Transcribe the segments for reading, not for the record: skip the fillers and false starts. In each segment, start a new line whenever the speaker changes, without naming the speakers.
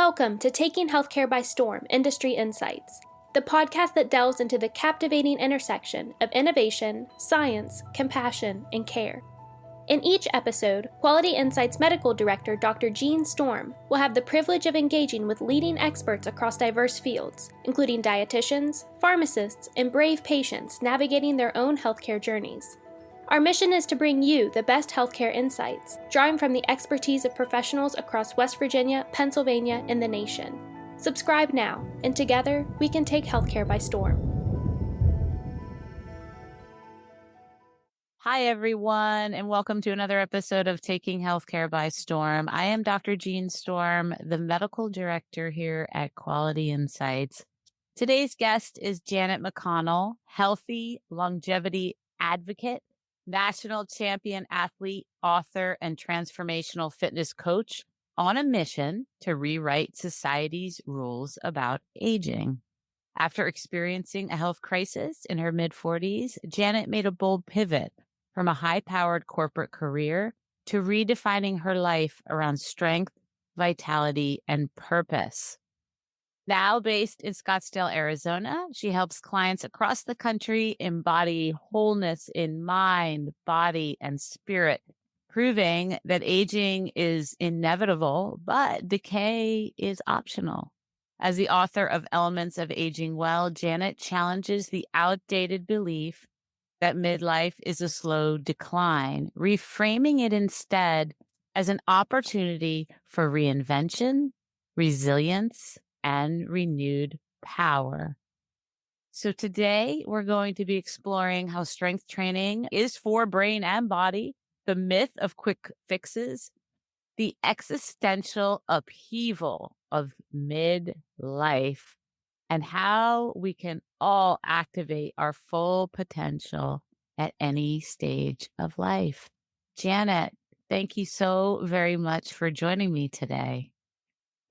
Welcome to Taking Healthcare by Storm Industry Insights, the podcast that delves into the captivating intersection of innovation, science, compassion, and care. In each episode, Quality Insights Medical Director Dr. Jean Storm will have the privilege of engaging with leading experts across diverse fields, including dietitians, pharmacists, and brave patients navigating their own healthcare journeys. Our mission is to bring you the best healthcare insights, drawing from the expertise of professionals across West Virginia, Pennsylvania, and the nation. Subscribe now, and together we can take healthcare by storm.
Hi, everyone, and welcome to another episode of Taking Healthcare by Storm. I am Dr. Jean Storm, the medical director here at Quality Insights. Today's guest is Janet McConnell, healthy longevity advocate, national champion athlete, author, and transformational fitness coach on a mission to rewrite society's rules about aging. After experiencing a health crisis in her mid-40s, Janet made a bold pivot from a high-powered corporate career to redefining her life around strength, vitality, and purpose. Now based in Scottsdale, Arizona, she helps clients across the country embody wholeness in mind, body, and spirit, proving that aging is inevitable, but decay is optional. As the author of Elements of Aging Well, Janet challenges the outdated belief that midlife is a slow decline, reframing it instead as an opportunity for reinvention, resilience, and renewed power. So today we're going to be exploring how strength training is for brain and body, the myth of quick fixes, the existential upheaval of midlife, and how we can all activate our full potential at any stage of life. Janet, thank you so very much for joining me today.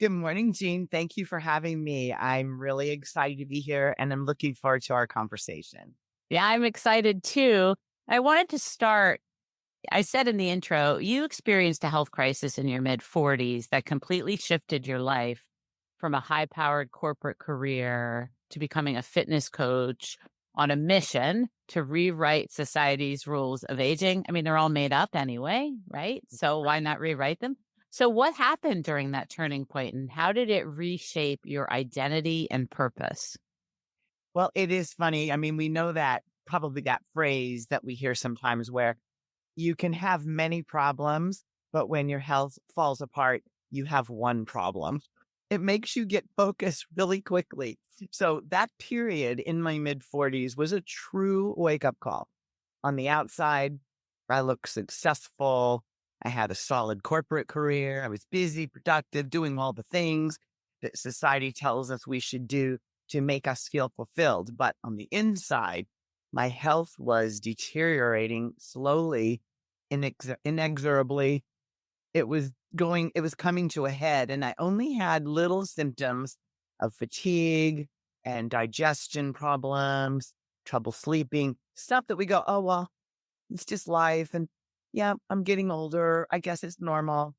Good morning, Jean. Thank you for having me. I'm really excited to be here and I'm looking forward to our conversation.
Yeah, I'm excited too. I wanted to start, I said in the intro, you experienced a health crisis in your mid-40s that completely shifted your life from a high-powered corporate career to becoming a fitness coach on a mission to rewrite society's rules of aging. I mean, they're all made up anyway, right? So why not rewrite them? So what happened during that turning point and how did it reshape your identity and purpose?
Well, it is funny. I mean, we know that probably that phrase that we hear sometimes where you can have many problems, but when your health falls apart, you have one problem. It makes you get focused really quickly. So that period in my mid-40s was a true wake-up call. On the outside, I looked successful. I had a solid corporate career. I was busy, productive, doing all the things that society tells us we should do to make us feel fulfilled. But on the inside, my health was deteriorating slowly, inexorably. It was coming to a head, and I only had little symptoms of fatigue and digestion problems, trouble sleeping, stuff that we go, oh, well, it's just life. And yeah, I'm getting older. I guess it's normal.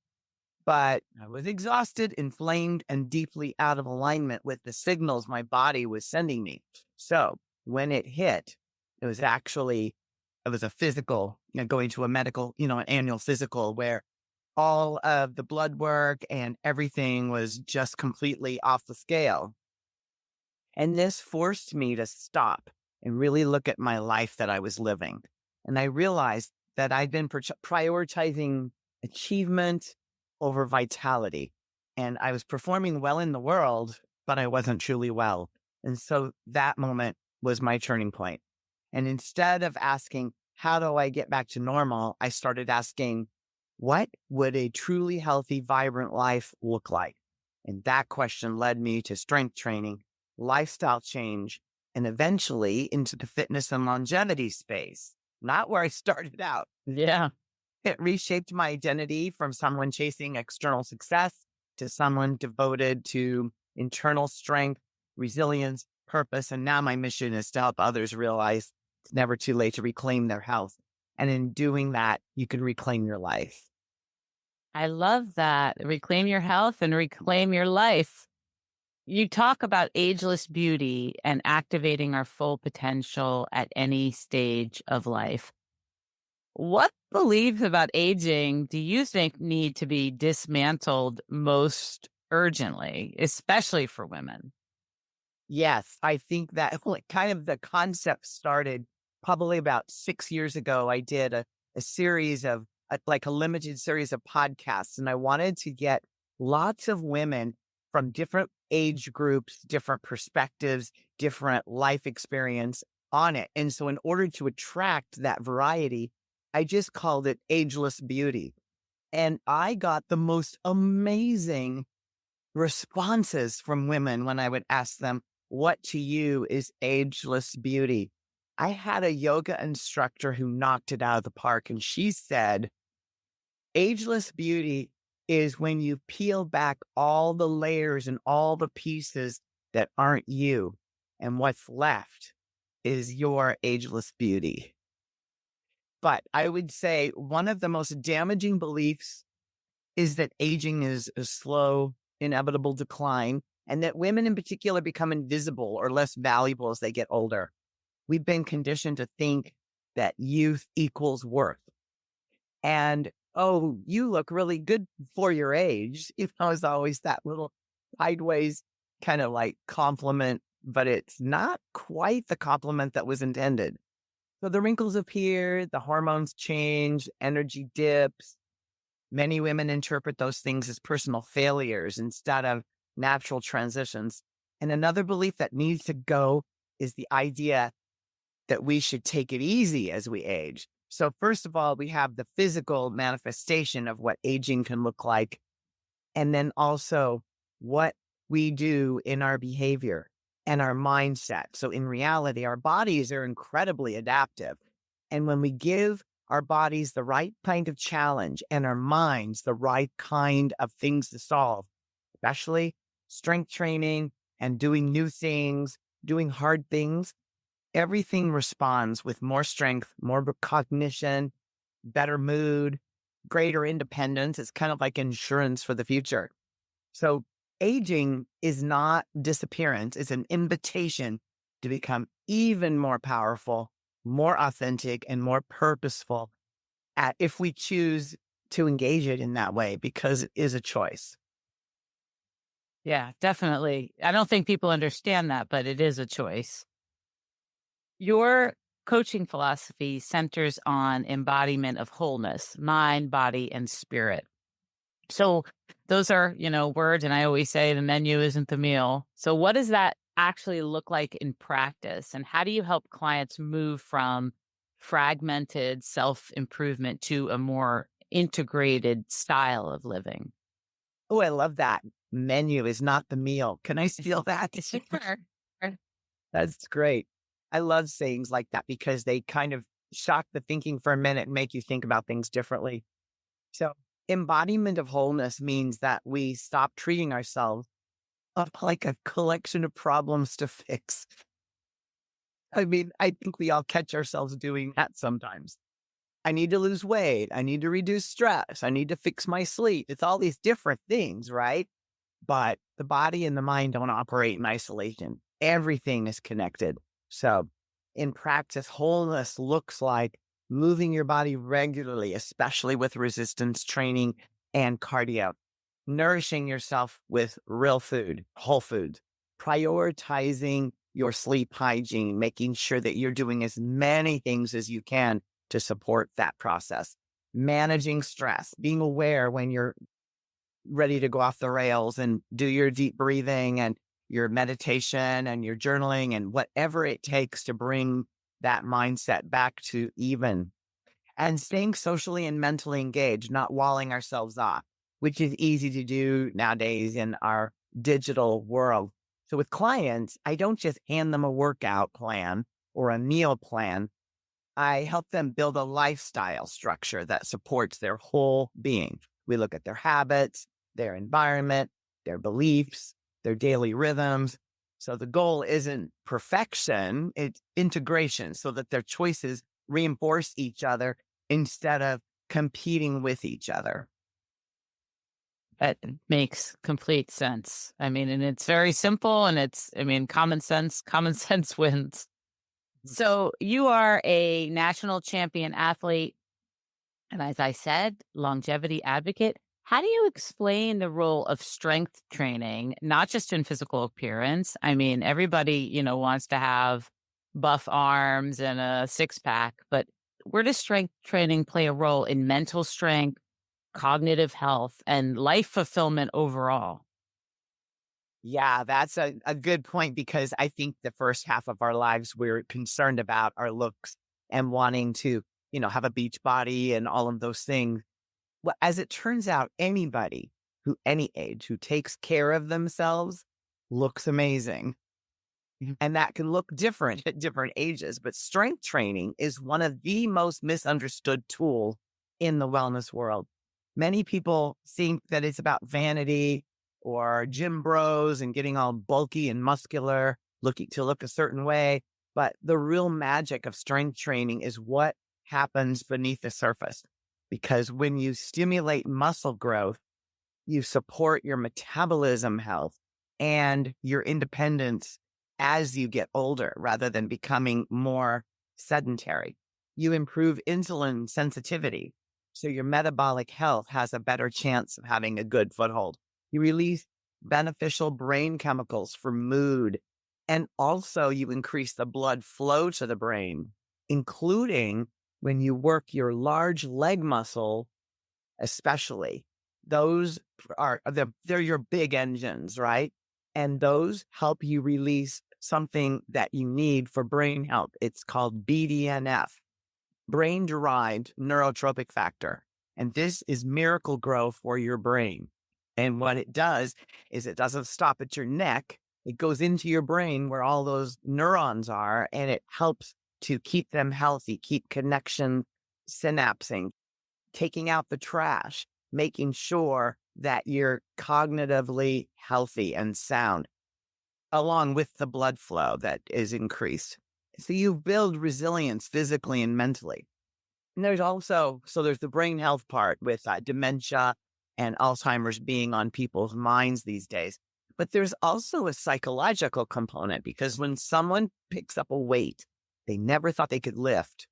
But I was exhausted, inflamed, and deeply out of alignment with the signals my body was sending me. So when it hit, it was a physical, going to a medical, an annual physical where all of the blood work and everything was just completely off the scale. And this forced me to stop and really look at my life that I was living. And I realized that I'd been prioritizing achievement over vitality. And I was performing well in the world, but I wasn't truly well. And so that moment was my turning point. And instead of asking, how do I get back to normal? I started asking, what would a truly healthy, vibrant life look like? And that question led me to strength training, lifestyle change, and eventually into the fitness and longevity space. Not where I started out.
Yeah.
It reshaped my identity from someone chasing external success to someone devoted to internal strength, resilience, purpose. And now my mission is to help others realize it's never too late to reclaim their health. And in doing that, you can reclaim your life.
I love that. Reclaim your health and reclaim your life. You talk about ageless beauty and activating our full potential at any stage of life. What beliefs about aging do you think need to be dismantled most urgently, especially for women?
Yes, I think that like kind of the concept started probably about 6 years ago. I did a series of like a limited series of podcasts, and I wanted to get lots of women from different age groups, different perspectives, different life experience on it. And so, in order to attract that variety, I just called it Ageless Beauty. And I got the most amazing responses from women when I would ask them, what to you is ageless beauty? I had a yoga instructor who knocked it out of the park, and she said, ageless beauty is when you peel back all the layers and all the pieces that aren't you. And what's left is your ageless beauty. But I would say one of the most damaging beliefs is that aging is a slow, inevitable decline, and that women in particular become invisible or less valuable as they get older. We've been conditioned to think that youth equals worth. And, oh, you look really good for your age. It's always that little sideways kind of like compliment, but it's not quite the compliment that was intended. So the wrinkles appear, the hormones change, energy dips. Many women interpret those things as personal failures instead of natural transitions. And another belief that needs to go is the idea that we should take it easy as we age. So, first of all, we have the physical manifestation of what aging can look like, and then also what we do in our behavior and our mindset. So, in reality, our bodies are incredibly adaptive. And when we give our bodies the right kind of challenge and our minds the right kind of things to solve, especially strength training and doing new things, doing hard things, everything responds with more strength, more cognition, better mood, greater independence. It's kind of like insurance for the future. So aging is not disappearance. It's an invitation to become even more powerful, more authentic, and more purposeful if we choose to engage it in that way, because it is a choice.
Yeah, definitely. I don't think people understand that, but it is a choice. Your coaching philosophy centers on embodiment of wholeness, mind, body, and spirit. So those are, words. And I always say the menu isn't the meal. So what does that actually look like in practice? And how do you help clients move from fragmented self improvement to a more integrated style of living?
Oh, I love that. Menu is not the meal. Can I steal that?
Sure.
That's great. I love sayings like that because they kind of shock the thinking for a minute and make you think about things differently. So, embodiment of wholeness means that we stop treating ourselves up like a collection of problems to fix. I mean, I think we all catch ourselves doing that sometimes. I need to lose weight. I need to reduce stress. I need to fix my sleep. It's all these different things, right? But the body and the mind don't operate in isolation. Everything is connected. So, in practice, wholeness looks like moving your body regularly, especially with resistance training and cardio, nourishing yourself with real food, whole foods, prioritizing your sleep hygiene, making sure that you're doing as many things as you can to support that process, managing stress, being aware when you're ready to go off the rails and do your deep breathing and your meditation and your journaling and whatever it takes to bring that mindset back to even, and staying socially and mentally engaged, not walling ourselves off, which is easy to do nowadays in our digital world. So with clients, I don't just hand them a workout plan or a meal plan. I help them build a lifestyle structure that supports their whole being. We look at their habits, their environment, their beliefs, their daily rhythms. So the goal isn't perfection, it's integration so that their choices reinforce each other instead of competing with each other.
That makes complete sense. I mean, and it's very simple and common sense, common sense wins. So you are a national champion athlete. And as I said, longevity advocate. How do you explain the role of strength training, not just in physical appearance? I mean, everybody, wants to have buff arms and a six pack, but where does strength training play a role in mental strength, cognitive health, and life fulfillment overall?
Yeah, that's a good point because I think the first half of our lives, we're concerned about our looks and wanting to, have a beach body and all of those things. Well, as it turns out, anybody any age, who takes care of themselves looks amazing. And that can look different at different ages. But strength training is one of the most misunderstood tools in the wellness world. Many people think that it's about vanity or gym bros and getting all bulky and muscular, looking to look a certain way. But the real magic of strength training is what happens beneath the surface. Because when you stimulate muscle growth, you support your metabolism health and your independence as you get older rather than becoming more sedentary. You improve insulin sensitivity, so your metabolic health has a better chance of having a good foothold. You release beneficial brain chemicals for mood, and also you increase the blood flow to the brain, including when you work your large leg muscle, especially. Those they're your big engines, right? And those help you release something that you need for brain health. It's called BDNF, brain derived neurotropic factor. And this is miracle grow for your brain. And what it does is it doesn't stop at your neck. It goes into your brain where all those neurons are, and it helps to keep them healthy, keep connection synapsing, taking out the trash, making sure that you're cognitively healthy and sound, along with the blood flow that is increased. So you build resilience physically and mentally. And there's the brain health part with dementia and Alzheimer's being on people's minds these days. But there's also a psychological component because when someone picks up a weight they never thought they could lift,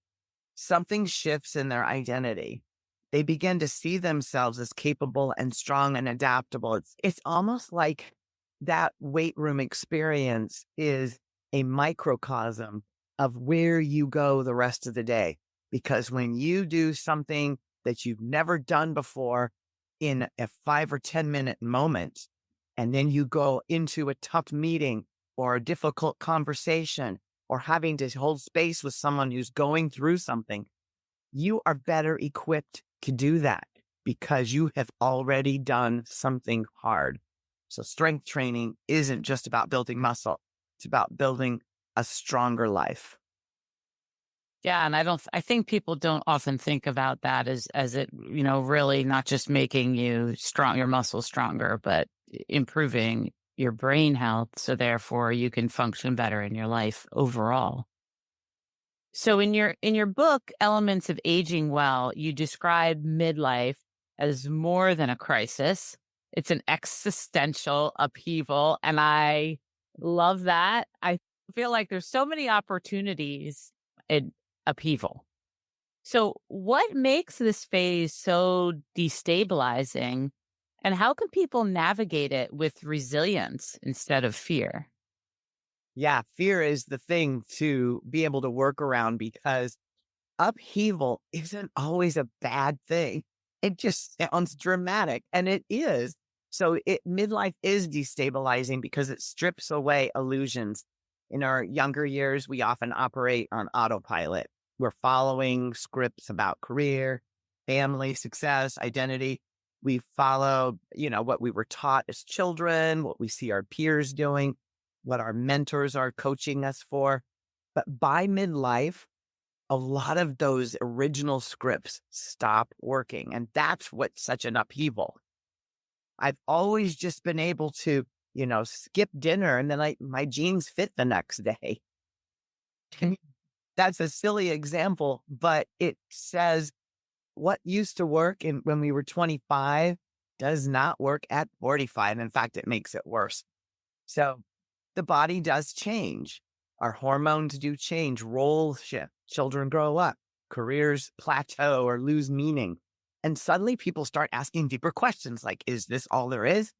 something shifts in their identity. They begin to see themselves as capable and strong and adaptable. It's almost like that weight room experience is a microcosm of where you go the rest of the day. Because when you do something that you've never done before in a 5 or 10-minute moment, and then you go into a tough meeting or a difficult conversation or having to hold space with someone who's going through something, you are better equipped to do that because you have already done something hard. So strength training isn't just about building muscle. It's about building a stronger life.
Yeah, and I think people don't often think about that as it, really not just making you strong, your muscles stronger, but improving your brain health. So therefore you can function better in your life overall. So in your book, Elements of Aging Well, you describe midlife as more than a crisis. It's an existential upheaval. And I love that. I feel like there's so many opportunities in upheaval. So what makes this phase so destabilizing? And how can people navigate it with resilience instead of fear?
Yeah, fear is the thing to be able to work around because upheaval isn't always a bad thing. It just sounds dramatic, and it is. So midlife is destabilizing because it strips away illusions. In our younger years, we often operate on autopilot. We're following scripts about career, family, success, identity. We follow, what we were taught as children, what we see our peers doing, what our mentors are coaching us for. But by midlife, a lot of those original scripts stop working. And that's what's such an upheaval. I've always just been able to, skip dinner and then my jeans fit the next day. That's a silly example, but it says what used to work when we were 25 does not work at 45. In fact, it makes it worse. So the body does change. Our hormones do change, roles shift, children grow up, careers plateau or lose meaning. And suddenly people start asking deeper questions like, is this all there is?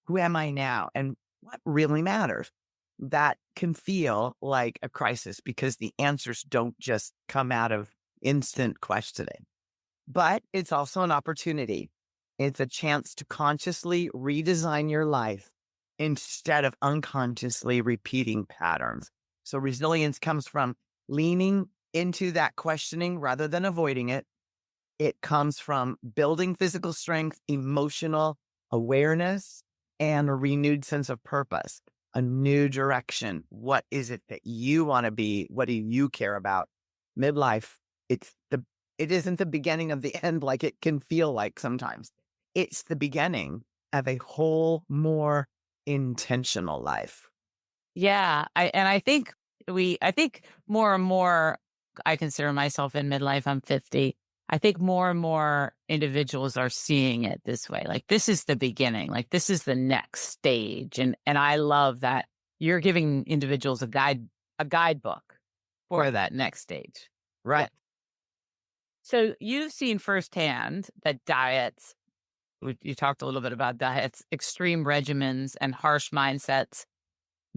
Who am I now? And what really matters? That can feel like a crisis because the answers don't just come out of instant questioning. But it's also an opportunity. It's a chance to consciously redesign your life instead of unconsciously repeating patterns. So resilience comes from leaning into that questioning rather than avoiding it. It comes from building physical strength, emotional awareness, and a renewed sense of purpose, a new direction. What is it that you want to be? What do you care about? Midlife, it isn't the beginning of the end like it can feel like sometimes. It's the beginning of a whole more intentional life.
Yeah, I think I think more and more I consider myself in midlife. I'm 50. I think more and more individuals are seeing it this way. Like this is the beginning. Like this is the next stage. And I love that you're giving individuals a guidebook for
Right.
that next stage.
Right.
So you've seen firsthand that diets, you talked a little bit about diets, extreme regimens and harsh mindsets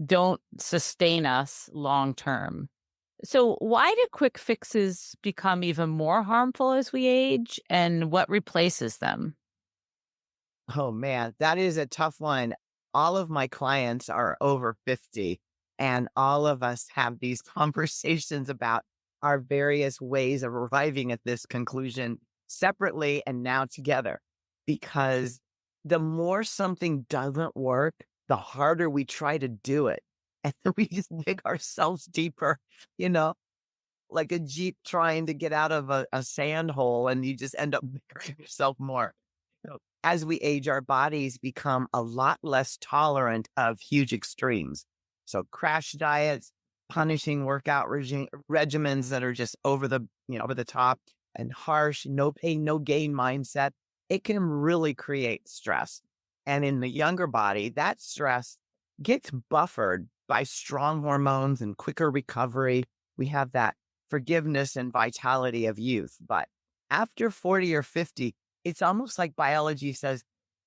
don't sustain us long term. So, why do quick fixes become even more harmful as we age, and what replaces them?
Oh man, that is a tough one. All of my clients are over 50, and all of us have these conversations about our various ways of arriving at this conclusion separately and now together. Because the more something doesn't work, the harder we try to do it. And then we just dig ourselves deeper, you know, like a Jeep trying to get out of a sand hole, and you just end up burying yourself more. So as we age, our bodies become a lot less tolerant of huge extremes. So crash diets, punishing workout regimens that are just over the top, and harsh, no pain, no gain mindset, it can really create stress. And in the younger body, that stress gets buffered by strong hormones and quicker recovery. We have that forgiveness and vitality of youth. But after 40 or 50, it's almost like biology says,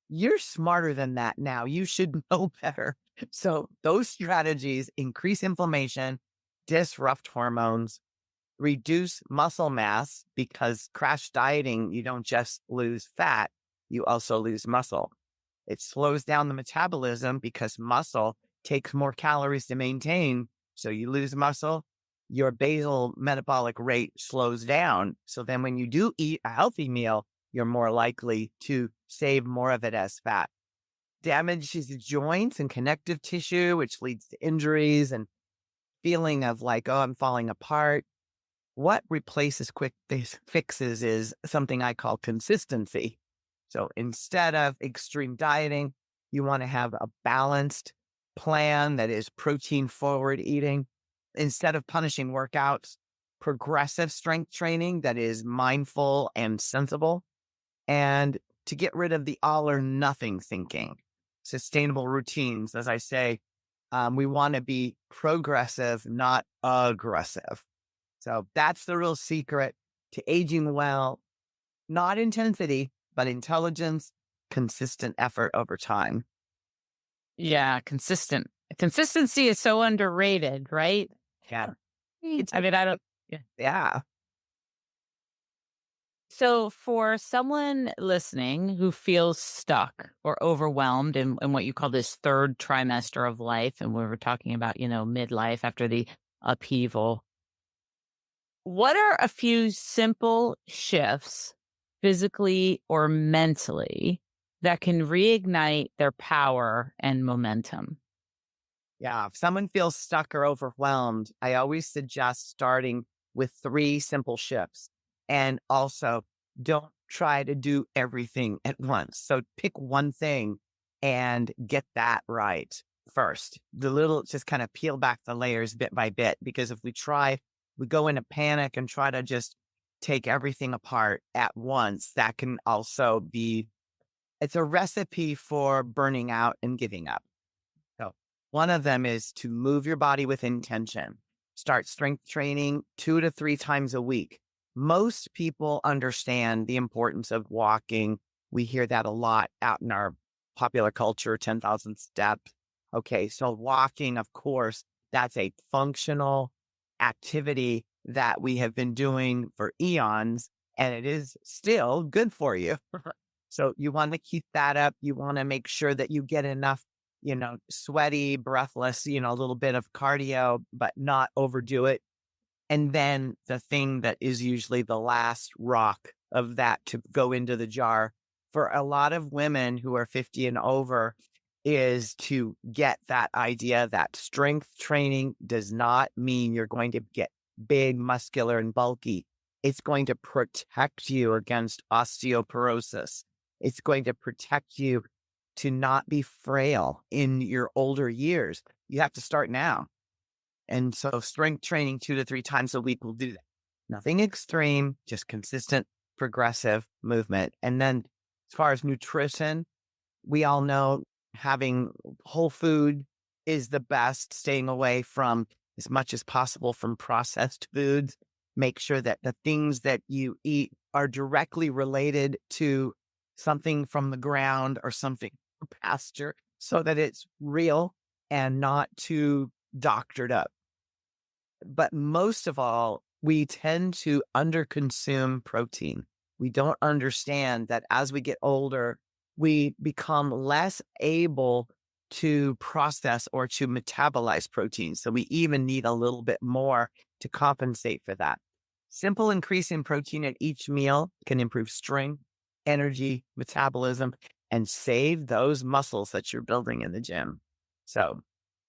you're smarter than that now. You should know better. So those strategies increase inflammation, disrupt hormones, reduce muscle mass because crash dieting, you don't just lose fat, you also lose muscle. It slows down the metabolism because muscle takes more calories to maintain. So you lose muscle, your basal metabolic rate slows down. So then when you do eat a healthy meal, you're more likely to save more of it as fat. Damages the joints and connective tissue, which leads to injuries and feeling of like, oh, I'm falling apart. What replaces fixes is something I call consistency. So instead of extreme dieting, you want to have a balanced plan that is protein forward eating. Instead of punishing workouts, progressive strength training that is mindful and sensible, and to get rid of the all or nothing thinking. Sustainable routines, as I say, we want to be progressive, not aggressive. So that's the real secret to aging well, not intensity, but intelligence, consistent effort over time.
Yeah, consistency is so underrated, right?
Yeah.
I mean, I don't. Yeah.
Yeah.
So, for someone listening who feels stuck or overwhelmed in what you call this third trimester of life, and we were talking about, midlife after the upheaval, what are a few simple shifts, physically or mentally, that can reignite their power and momentum?
Yeah. If someone feels stuck or overwhelmed, I always suggest starting with 3 simple shifts. And also, don't try to do everything at once. So pick one thing and get that right first. Just kind of peel back the layers bit by bit. Because if we go into panic and try to just take everything apart at once, that can also be It's a recipe for burning out and giving up. So one of them is to move your body with intention. Start strength training 2 to 3 times a week. Most people understand the importance of walking. We hear that a lot out in our popular culture, 10,000 steps. Okay, so walking, of course, that's a functional activity that we have been doing for eons, and it is still good for you. So you want to keep that up. You want to make sure that you get enough, sweaty, breathless, a little bit of cardio, but not overdo it. And then the thing that is usually the last rock of that to go into the jar for a lot of women who are 50 and over is to get that idea that strength training does not mean you're going to get big, muscular, and bulky. It's going to protect you against osteoporosis. It's going to protect you to not be frail in your older years. You have to start now. And so strength training 2 to 3 times a week will do that. Nothing extreme, just consistent, progressive movement. And then as far as nutrition, we all know having whole food is the best, staying away from as much as possible from processed foods. Make sure that the things that you eat are directly related to something from the ground or something from pasture so that it's real and not too doctored up. But most of all, we tend to underconsume protein. We don't understand that as we get older, we become less able to process or to metabolize protein. So we even need a little bit more to compensate for that. Simple increase in protein at each meal can improve strength, energy, metabolism, and save those muscles that you're building in the gym. So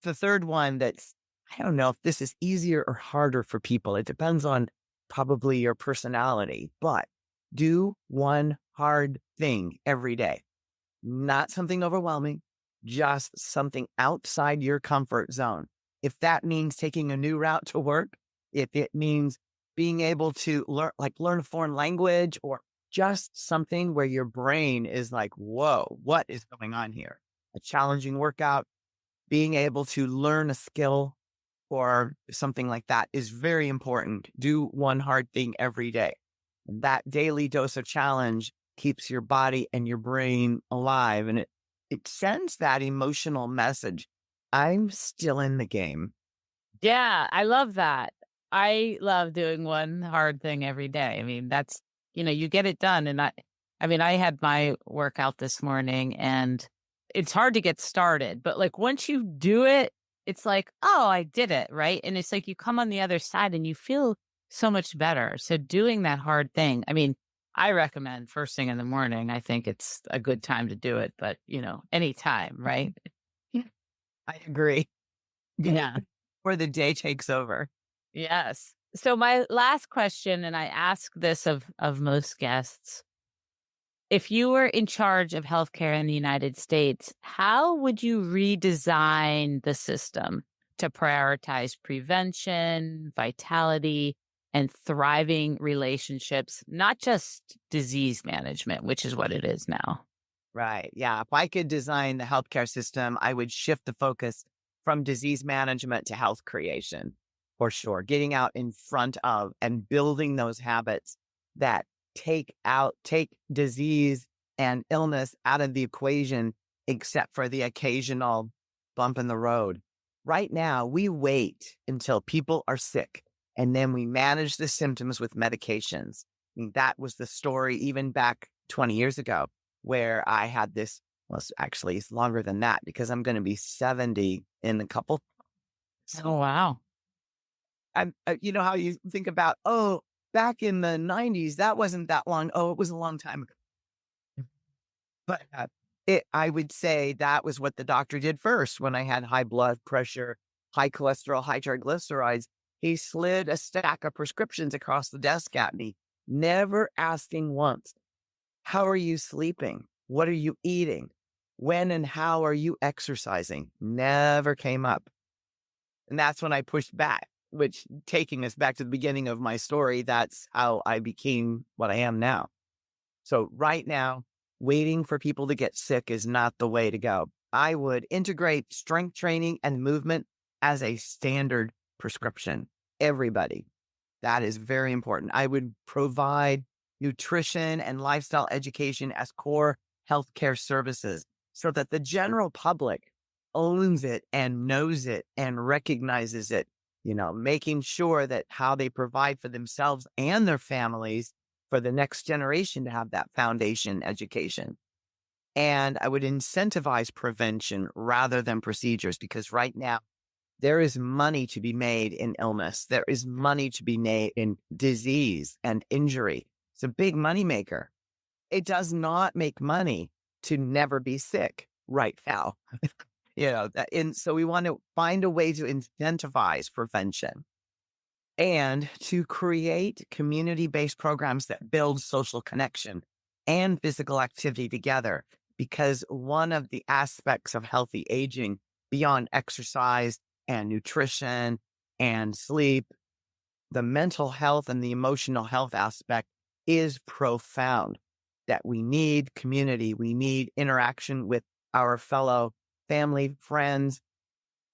the third one that's, I don't know if this is easier or harder for people. It depends on probably your personality, but do one hard thing every day. Not something overwhelming, just something outside your comfort zone. If that means taking a new route to work, if it means being able to learn a foreign language, or just something where your brain is like, whoa, what is going on here? A challenging workout, being able to learn a skill or something like that is very important. Do one hard thing every day. That daily dose of challenge keeps your body and your brain alive, and it sends that emotional message. I'm still in the game.
Yeah, I love that. I love doing one hard thing every day. I mean, that's, you get it done. And I had my workout this morning and it's hard to get started, but like once you do it, it's like, oh, I did it. Right. And it's like you come on the other side and you feel so much better. So doing that hard thing, I recommend first thing in the morning. I think it's a good time to do it, but anytime, right?
I agree.
Yeah.
Where the day takes over.
Yes. So my last question, and I ask this of most guests, if you were in charge of healthcare in the United States, how would you redesign the system to prioritize prevention, vitality, and thriving relationships, not just disease management, which is what it is now?
Right. Yeah. If I could design the healthcare system, I would shift the focus from disease management to health creation, for sure. Getting out in front of and building those habits that take disease and illness out of the equation, except for the occasional bump in the road. Right now, we wait until people are sick and then we manage the symptoms with medications. That was the story even back 20 years ago, where I had this. Well, actually, it's longer than that because I'm going to be 70 in a couple.
Oh, wow.
You know how you think about, oh, back in the 90s, that wasn't that long. Oh, it was a long time ago. But I would say that was what the doctor did first when I had high blood pressure, high cholesterol, high triglycerides. He slid a stack of prescriptions across the desk at me, never asking once, how are you sleeping? What are you eating? When and how are you exercising? Never came up. And that's when I pushed back, which, taking us back to the beginning of my story, that's how I became what I am now. So right now, waiting for people to get sick is not the way to go. I would integrate strength training and movement as a standard prescription. Everybody. That is very important. I would provide nutrition and lifestyle education as core healthcare services so that the general public owns it and knows it and recognizes it, making sure that how they provide for themselves and their families for the next generation to have that foundation education. And I would incentivize prevention rather than procedures, because right now there is money to be made in illness. There is money to be made in disease and injury. It's a big moneymaker. It does not make money to never be sick right now. So we want to find a way to incentivize prevention and to create community-based programs that build social connection and physical activity together. Because one of the aspects of healthy aging beyond exercise and nutrition and sleep, the mental health and the emotional health aspect is profound. That we need community, we need interaction with our fellow family, friends,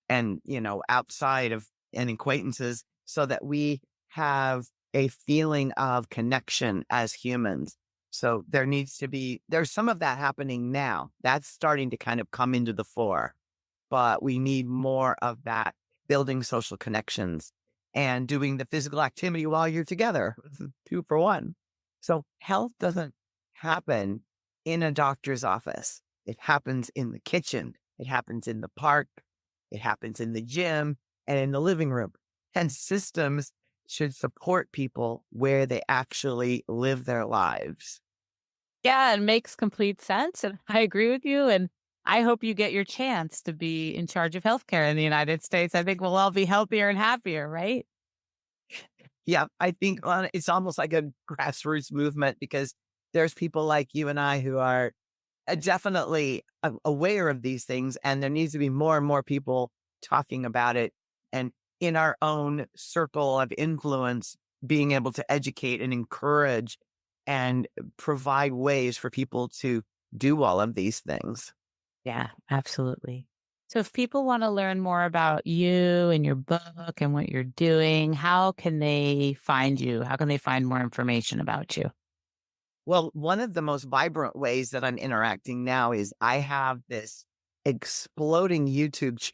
and, outside of and acquaintances, so that we have a feeling of connection as humans. So there's some of that happening now. That's starting to kind of come into the fore, but we need more of that, building social connections and doing the physical activity while you're together. 2 for 1. So health doesn't happen in a doctor's office. It happens in the kitchen. It happens in the park. It happens in the gym and in the living room. And systems should support people where they actually live their lives.
Yeah, it makes complete sense. And I agree with you. And I hope you get your chance to be in charge of healthcare in the United States. I think we'll all be healthier and happier, right?
Yeah, I think it's almost like a grassroots movement, because there's people like you and I who are definitely aware of these things, and there needs to be more and more people talking about it, and in our own circle of influence, being able to educate and encourage and provide ways for people to do all of these things.
Yeah, absolutely. So if people want to learn more about you and your book and what you're doing, how can they find you? How can they find more information about you?
Well, one of the most vibrant ways that I'm interacting now is I have this exploding YouTube.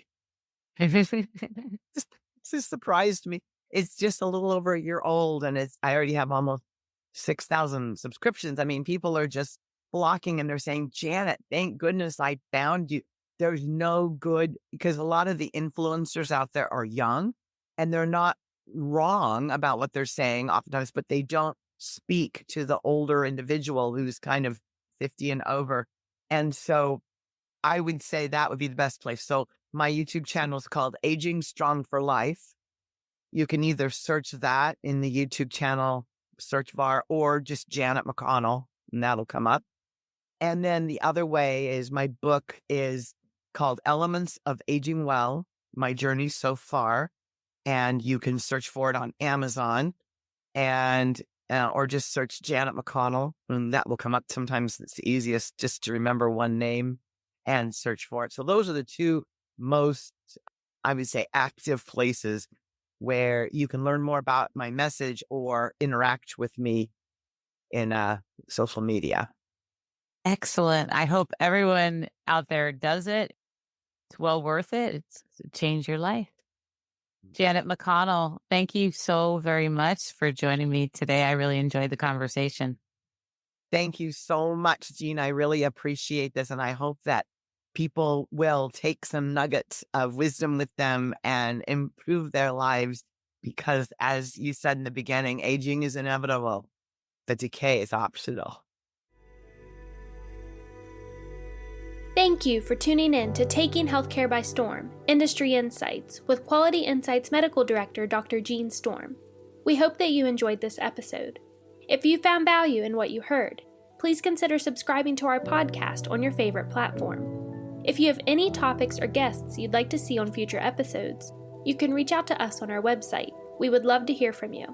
This surprised me. It's just a little over a year old, and I already have almost 6,000 subscriptions. I mean, people are just flocking and they're saying, Janet, thank goodness I found you. There's no good, because a lot of the influencers out there are young, and they're not wrong about what they're saying oftentimes, but they don't speak to the older individual who's kind of 50 and over. And so I would say that would be the best place. So my YouTube channel is called Aging Strong for Life. You can either search that in the YouTube channel search bar, or just Janet McConnell, and that'll come up. And then the other way is my book is called Elements of Aging Well, My Journey So Far. And you can search for it on Amazon, and or just search Janet McConnell, and that will come up. Sometimes it's the easiest just to remember one name and search for it. So those are the 2 most, I would say, active places where you can learn more about my message or interact with me in social media.
Excellent. I hope everyone out there does it. It's well worth it. It's changed your life. Janet McConnell, thank you so very much for joining me today. I really enjoyed the conversation.
Thank you so much, Jean. I really appreciate this, and I hope that people will take some nuggets of wisdom with them and improve their lives, because, as you said in the beginning, aging is inevitable. The decay is optional.
Thank you for tuning in to Taking Healthcare by Storm, Industry Insights, with Quality Insights Medical Director Dr. Jean Storm. We hope that you enjoyed this episode. If you found value in what you heard, please consider subscribing to our podcast on your favorite platform. If you have any topics or guests you'd like to see on future episodes, you can reach out to us on our website. We would love to hear from you.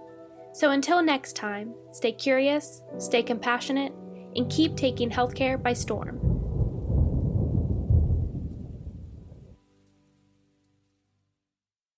So until next time, stay curious, stay compassionate, and keep taking healthcare by storm.